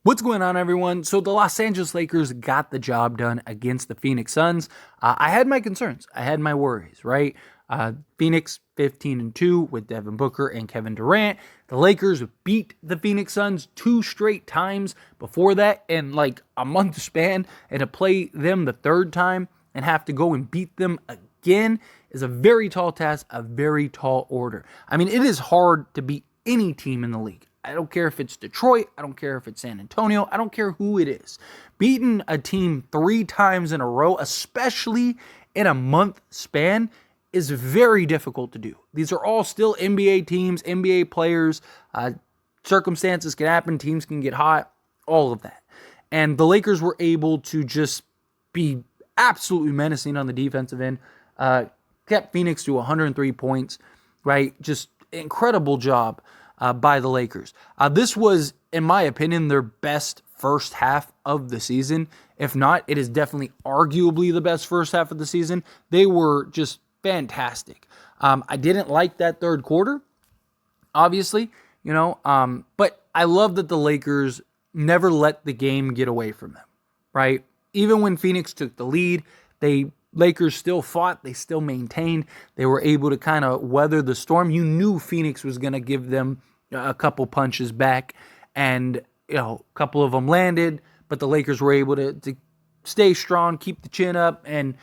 What's going on, everyone? So the Los Angeles Lakers got the job done against the Phoenix Suns. I had my concerns. I had my worries, right? Phoenix 15-2 with Devin Booker and Kevin Durant. The Lakers beat the Phoenix Suns 2 straight times before that in like a month span, and to play them the third time and have to go and beat them again is a very tall task, a very tall order. I mean, it is hard to beat any team in the league. I don't care if it's Detroit. I don't care if it's San Antonio. I don't care who it is. Beating a team 3 times in a row, especially in a month span, is very difficult to do. These are all still NBA teams, NBA players. Circumstances can happen. Teams can get hot. All of that. And the Lakers were able to just be absolutely menacing on the defensive end. Kept Phoenix to 103 points, right? Just incredible job by the Lakers. This was, in my opinion, their best first half of the season. If not, it is definitely arguably the best first half of the season. They were just fantastic. I didn't like that third quarter, obviously, but I love that the Lakers never let the game get away from them, right? Even when Phoenix took the lead, Lakers still fought. They still maintained. They were able to kind of weather the storm. You knew Phoenix was going to give them a couple punches back, and a couple of them landed, but the Lakers were able to stay strong, keep the chin up, and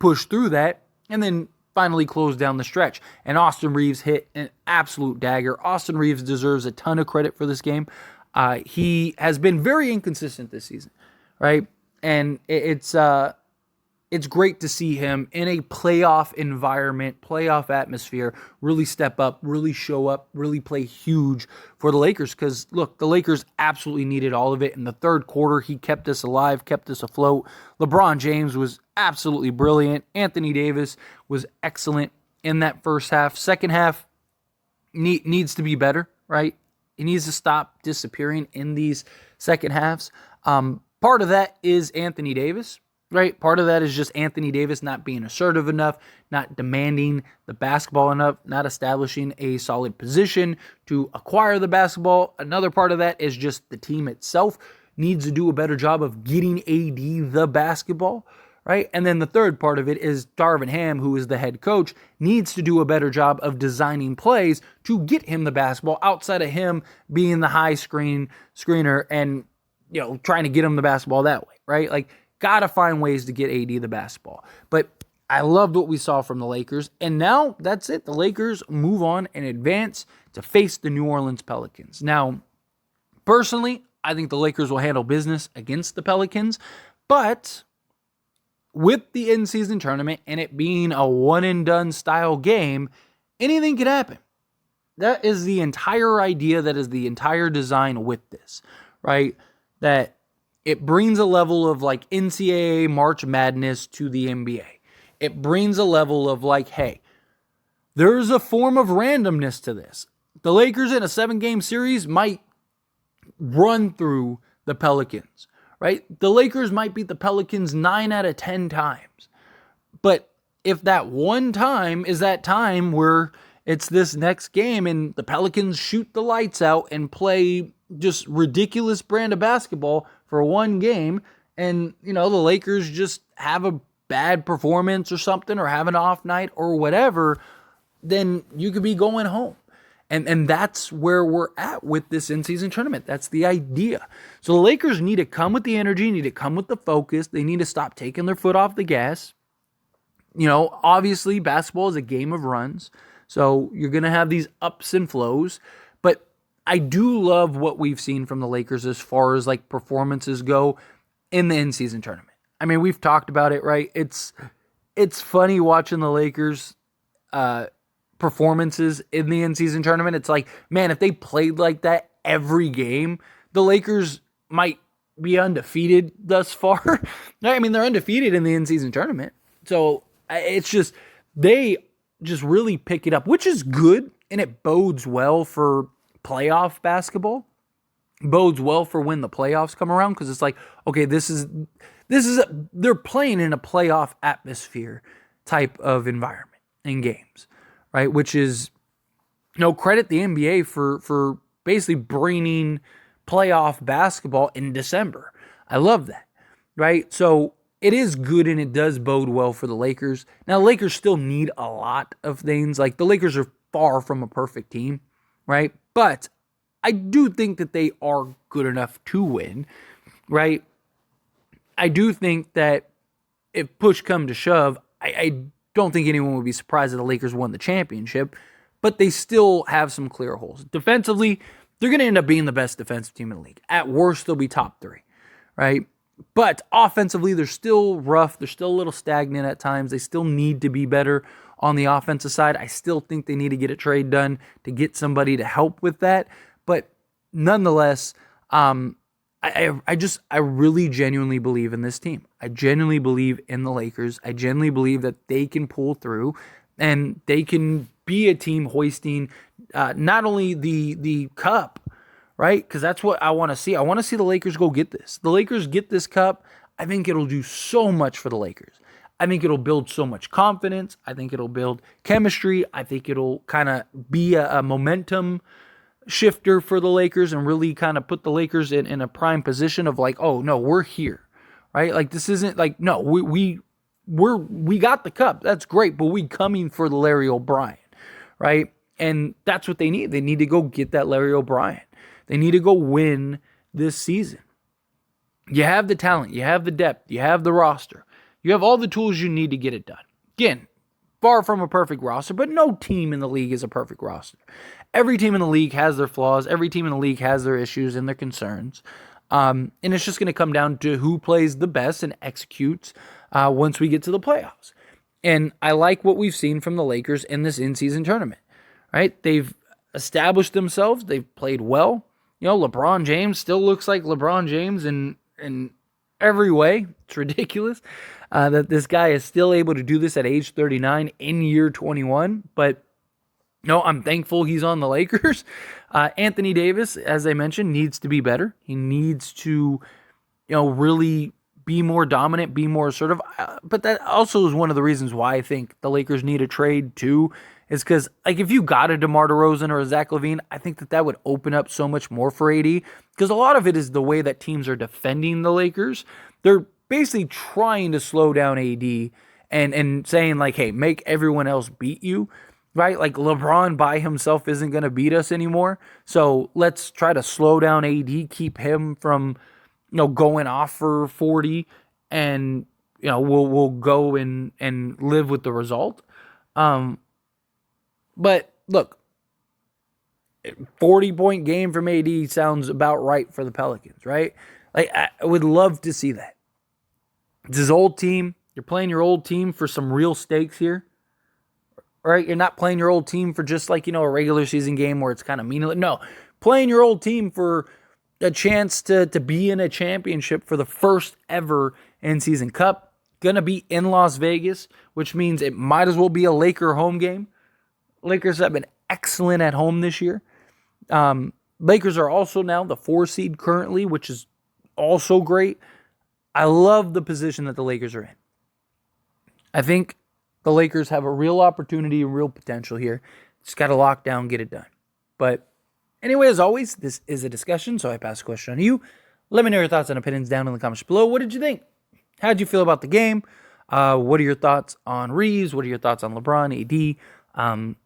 push through that, and then finally close down the stretch. And Austin Reeves hit an absolute dagger. Austin Reeves deserves a ton of credit for this game. He has been very inconsistent this season, right? And it's great to see him in a playoff environment, playoff atmosphere, really step up, really show up, really play huge for the Lakers. Because, look, the Lakers absolutely needed all of it. In the third quarter, he kept us alive, kept us afloat. LeBron James was absolutely brilliant. Anthony Davis was excellent in that first half. Second half needs to be better, right? He needs to stop disappearing in these second halves. Part of that is Anthony Davis. Right, part of that is just Anthony Davis not being assertive enough, not demanding the basketball enough, not establishing a solid position to acquire the basketball. Another part of that is just the team itself needs to do a better job of getting AD the basketball, right? And then the third part of it is Darvin Ham, who is the head coach, needs to do a better job of designing plays to get him the basketball outside of him being the high screener and trying to get him the basketball that way, right? Like, got to find ways to get AD the basketball. But I loved what we saw from the Lakers. And now that's it. The Lakers move on and advance to face the New Orleans Pelicans. Now, personally, I think the Lakers will handle business against the Pelicans. But with the in-season tournament and it being a one-and-done style game, anything can happen. That is the entire idea. That is the entire design with this, right? That it brings a level of like NCAA March Madness to the NBA. It brings a level of like, hey, there's a form of randomness to this. The Lakers in a 7-game series might run through the Pelicans, right? The Lakers might beat the Pelicans 9 out of 10 times. But if that one time is that time where it's this next game and the Pelicans shoot the lights out and play just ridiculous brand of basketball for one game, and the Lakers just have a bad performance or something, or have an off night or whatever, then you could be going home. And that's where we're at with this in-season tournament. That's the idea. So the Lakers need to come with the energy, need to come with the focus. They need to stop taking their foot off the gas. Obviously basketball is a game of runs, so you're going to have these ups and flows, but I do love what we've seen from the Lakers as far as like performances go in the in-season tournament. I mean, we've talked about it, right? It's funny watching the Lakers performances in the in-season tournament. It's like, man, if they played like that every game, the Lakers might be undefeated thus far. I mean, they're undefeated in the in-season tournament. So it's just, they just really pick it up, which is good, and it bodes well for playoff basketball, bodes well for when the playoffs come around, because it's like, okay, they're playing in a playoff atmosphere type of environment in games, right? Which is, credit the NBA for basically bringing playoff basketball in December. I love that, right? So it is good and it does bode well for the Lakers. Now, the Lakers still need a lot of things. Like, the Lakers are far from a perfect team, right? But I do think that they are good enough to win, right? I do think that if push come to shove, I don't think anyone would be surprised that the Lakers won the championship, but they still have some clear holes. Defensively, they're going to end up being the best defensive team in the league. At worst, they'll be top 3, right? But offensively, they're still rough. They're still a little stagnant at times. They still need to be better on the offensive side. I still think they need to get a trade done to get somebody to help with that. But nonetheless, I really genuinely believe in this team. I genuinely believe in the Lakers. I genuinely believe that they can pull through and they can be a team hoisting not only the cup, right? Because that's what I want to see. I want to see the Lakers go get this. The Lakers get this cup. I think it'll do so much for the Lakers. I think it'll build so much confidence. I think it'll build chemistry. I think it'll kind of be a momentum shifter for the Lakers and really kind of put the Lakers in a prime position of like, oh no, we're here, right? Like, this isn't like, no, we got the cup. That's great, but we coming for the Larry O'Brien, right? And that's what they need. They need to go get that Larry O'Brien. They need to go win this season. You have the talent, you have the depth, you have the roster. You have all the tools you need to get it done. Again, far from a perfect roster, but no team in the league is a perfect roster. Every team in the league has their flaws. Every team in the league has their issues and their concerns. And it's just going to come down to who plays the best and executes once we get to the playoffs. And I like what we've seen from the Lakers in this in-season tournament, right? They've established themselves. They've played well. You know, LeBron James still looks like LeBron James in every way. It's ridiculous that this guy is still able to do this at age 39 in year 21. But no, I'm thankful he's on the Lakers. Anthony Davis, as I mentioned, needs to be better. He needs to, really be more dominant, be more assertive. But that also is one of the reasons why I think the Lakers need a trade too, is because, like, if you got a DeMar DeRozan or a Zach LaVine, I think that would open up so much more for AD, because a lot of it is the way that teams are defending the Lakers. They're basically trying to slow down AD and saying, like, hey, make everyone else beat you, right? Like, LeBron by himself isn't going to beat us anymore, so let's try to slow down AD, keep him from, going off for 40, and, we'll go and live with the result. But look, 40-point game from AD sounds about right for the Pelicans, right? Like, I would love to see that. It's his old team. You're playing your old team for some real stakes here, right? You're not playing your old team for just like, a regular season game where it's kind of meaningless. No, playing your old team for a chance to be in a championship for the first ever in-season cup. Going to be in Las Vegas, which means it might as well be a Laker home game. Lakers have been excellent at home this year. Lakers are also now the 4 seed currently, which is also great. I love the position that the Lakers are in. I think the Lakers have a real opportunity and real potential here. Just got to lock down, get it done. But anyway, as always, this is a discussion, so I pass the question on to you. Let me know your thoughts and opinions down in the comments below. What did you think? How did you feel about the game? What are your thoughts on Reeves? What are your thoughts on LeBron, AD?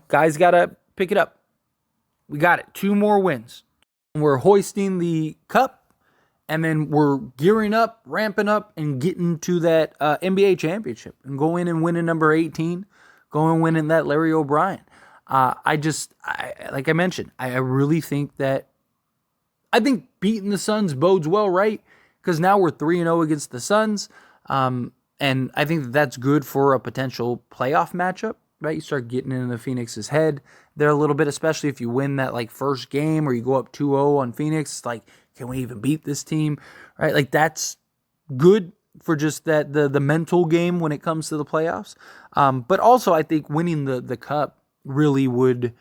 Guys got to pick it up. We got it. 2 more wins. We're hoisting the cup, and then we're gearing up, ramping up, and getting to that NBA championship and going and winning number 18, going and winning that Larry O'Brien. Like I mentioned, I really think beating the Suns bodes well, right? Because now we're 3-0 against the Suns, and I think that's good for a potential playoff matchup. Right, you start getting into Phoenix's head there a little bit, especially if you win that first game or you go up 2-0 on Phoenix. It's like, can we even beat this team? Right, like that's good for just that the mental game when it comes to the playoffs. But also, I think winning the cup really would.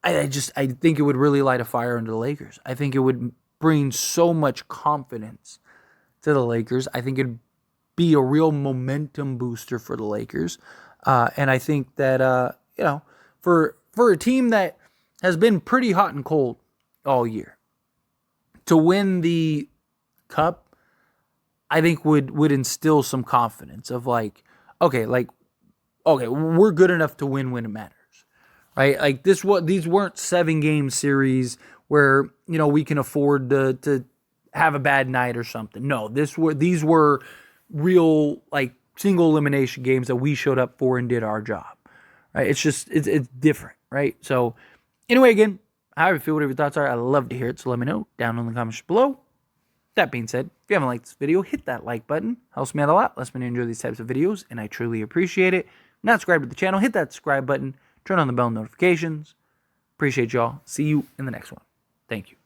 I think it would really light a fire under the Lakers. I think it would bring so much confidence to the Lakers. I think it'd be a real momentum booster for the Lakers. And I think that, for a team that has been pretty hot and cold all year, to win the cup, I think would instill some confidence of like, okay, we're good enough to win when it matters, right? Like these weren't 7-game series where we can afford to have a bad night or something. No, these were real like single elimination games that we showed up for and did our job, right? It's different, right? So anyway, again, however you feel, whatever your thoughts are, I'd love to hear it. So let me know down in the comments below. That being said, if you haven't liked this video, hit that like button. Helps me out a lot. Lets me enjoy these types of videos, and I truly appreciate it. Not subscribed to the channel, hit that subscribe button. Turn on the bell notifications. Appreciate y'all. See you in the next one. Thank you.